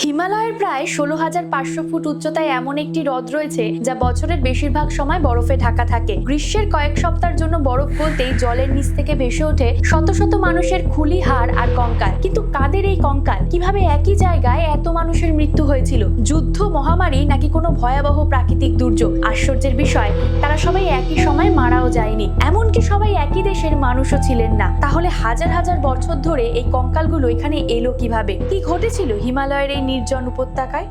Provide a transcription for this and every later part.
হিমালয়ের প্রায় ১৬,৫০০ ফুট উচ্চতায় এমন একটি হ্রদ রয়েছে যা বছরের বেশিরভাগ সময় বরফে ঢাকা থাকে। গ্রীষ্মের কয়েক সপ্তাহের জন্য বরফ গলতেই জলের নিচ থেকে ভেসে ওঠে শত শত মানুষের খুলি, হাড় আর কঙ্কাল। কিন্তু কাদের এই কঙ্কাল? কিভাবে একই জায়গায় এত মানুষের মৃত্যু হয়েছিল? যুদ্ধ, মহামারী নাকি কোনো ভয়াবহ প্রাকৃতিক দুর্যোগ? আশ্চর্যের বিষয়, তারা সবাই একই সময় মারাও যায়নি। এমনকি সবাই একই দেশের মানুষও ছিলেন না। তাহলে হাজার হাজার বছর ধরে এই কঙ্কালগুলো এখানে এলো কিভাবে? কি ঘটেছিল হিমালয়ের এই নির্জন উপত্যকায়?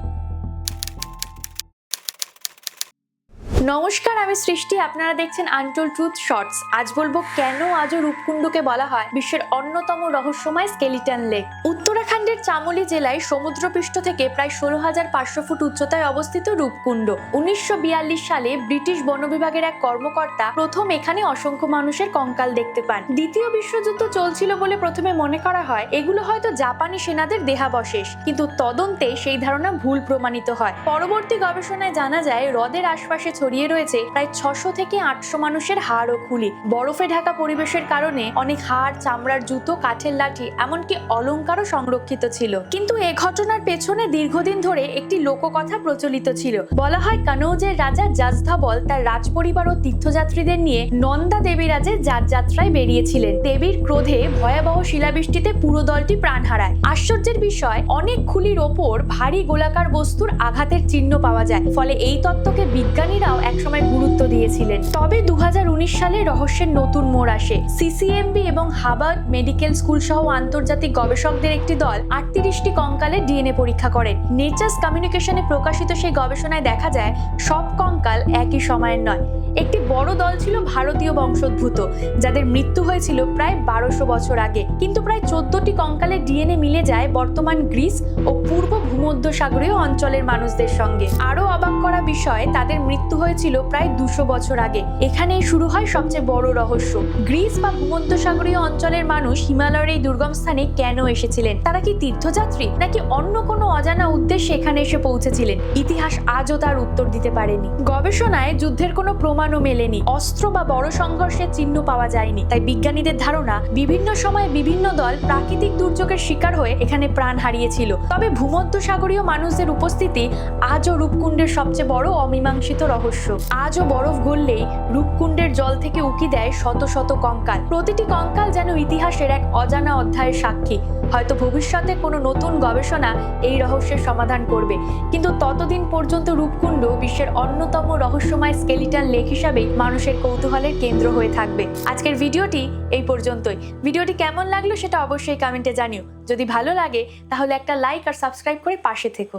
নমস্কার, আমি সৃষ্টি। আপনারা দেখছেন আনটোল্ড ট্রুথ শর্টস। আজ বলবো কেন আজও রূপকুণ্ডকে বলা হয় বিশ্বের অন্যতম রহস্যময় স্কেলিটন লেক। উত্তরাখণ্ডের চামোলি জেলায় সমুদ্রপৃষ্ঠ থেকে প্রায় ১৬,৫০০ ফুট উচ্চতায় অবস্থিত রূপকুণ্ড। ১৯৪২ সালে ব্রিটিশ বন বিভাগের এক কর্মকর্তা প্রথম এখানে অসংখ্য মানুষের কঙ্কাল দেখতে পান। দ্বিতীয় বিশ্বযুদ্ধ চলছিল বলে প্রথমে মনে করা হয় এগুলো হয়তো জাপানি সেনাদের দেহাবশেষ, কিন্তু তদন্তে সেই ধারণা ভুল প্রমাণিত হয়। পরবর্তী গবেষণায় জানা যায় হ্রদের আশপাশে ছড়িয়ে রয়েছে প্রায় ৬০০ থেকে ৮০০ মানুষের হাড় ও খুলি। বরফে ঢাকা পরিবেশের কারণে অনেক হাড়, চামড়ার জুতো, কাঠের লাঠি, এমনকি অলংকারও সংরক্ষিত ছিল। কিন্তু এই ঘটনার পেছনে দীর্ঘদিন ধরে একটি লোককথা প্রচলিত ছিল। বলা হয় কানৌজের রাজা জাজধাবল তার রাজপরিবার ও তীর্থযাত্রীদের নিয়ে নন্দা দেবীরাজের যাত্রায় বেরিয়েছিলেন। দেবীর ক্রোধে ভয়াবহ শিলাবৃষ্টিতে পুরো দলটি প্রাণ হারায়। আশ্চর্যের বিষয়, অনেক খুলির ওপর ভারী গোলাকার বস্তুর আঘাতের চিহ্ন পাওয়া যায়। ফলে এই তত্ত্বকে বিজ্ঞানীরাও একসময় গুরুত্ব দিয়েছিলেন। তবে ২০১৯ সালে রহস্যের নতুন মোড় আসে। সিসিএমবি এবং হার্ভার্ড মেডিকেল স্কুল সহ আন্তর্জাতিক গবেষকদের একটি দল ৩৮টি কঙ্কালের ডিএনএ পরীক্ষা করেন। নেচার্স কমিউনিকেশনে প্রকাশিত সেই গবেষণায় দেখা যায় সব কঙ্কাল একই সময়ের নয়। একটি বড় দল ছিল ভারতীয় বংশোদ্ভূত, যাদের মৃত্যু হয়েছিল প্রায় ১২০০ বছর আগে। কিন্তু প্রায় ১৪টি কঙ্কালের ডিএনএ মিলে যায় বর্তমান গ্রিস ও পূর্ব ভূমধ্যসাগরীয় অঞ্চলের মানুষদের সঙ্গে। আরো অবাক করা বিষয়, তাদের মৃত্যু হয়েছিল প্রায় ২০০ বছর আগে। এখানেই শুরু হয় সবচেয়ে বড় রহস্য। গ্রিস বা ভূমধ্যসাগরীয় অঞ্চলের মানুষ হিমালয়ের এই দুর্গম স্থানে কেন এসেছিলেন? তারা কি তীর্থযাত্রী নাকি অন্য কোনো অজানা উদ্দেশ্যে এখানে এসে পৌঁছেছিলেন? ইতিহাস আজও তার উত্তর দিতে পারেনি। গবেষণায় যুদ্ধের কোনো প্রমাণও মেলেনি, অস্ত্র বা বড় সংঘর্ষের চিহ্ন পাওয়া যায়নি। তাই বিজ্ঞানীদের ধারণা বিভিন্ন সময়ে বিভিন্ন দল প্রাকৃতিক দুর্যোগের শিকার হয়ে এখানে প্রাণ হারিয়েছিল। তবে ভূমধ্যসাগরীয় মানুষদের উপস্থিতি আজও রূপকুণ্ডের সবচেয়ে বড় অমীমাংসিত রহস্য। আজও বরফ গললেই রূপকুণ্ডের জল থেকে উকি দেয় শত শত কঙ্কাল। প্রতিটি কঙ্কাল যেন ইতিহাসের এক অজানা অধ্যায়ের সাক্ষী। হয়তো ভবিষ্যতে কোনো নতুন গবেষণা এই রহস্যের সমাধান করবে, কিন্তু ততদিন পর্যন্ত রূপকুণ্ড বিশ্বের অন্যতম রহস্যময় স্কেলিটন লেক হিসাবে মানুষের কৌতূহলের কেন্দ্র হয়ে থাকবে। আজকের ভিডিওটি এই পর্যন্তই। ভিডিওটি কেমন লাগলো সেটা অবশ্যই কমেন্টে জানিও। যদি ভালো লাগে তাহলে একটা লাইক আর সাবস্ক্রাইব করে পাশে থেকো।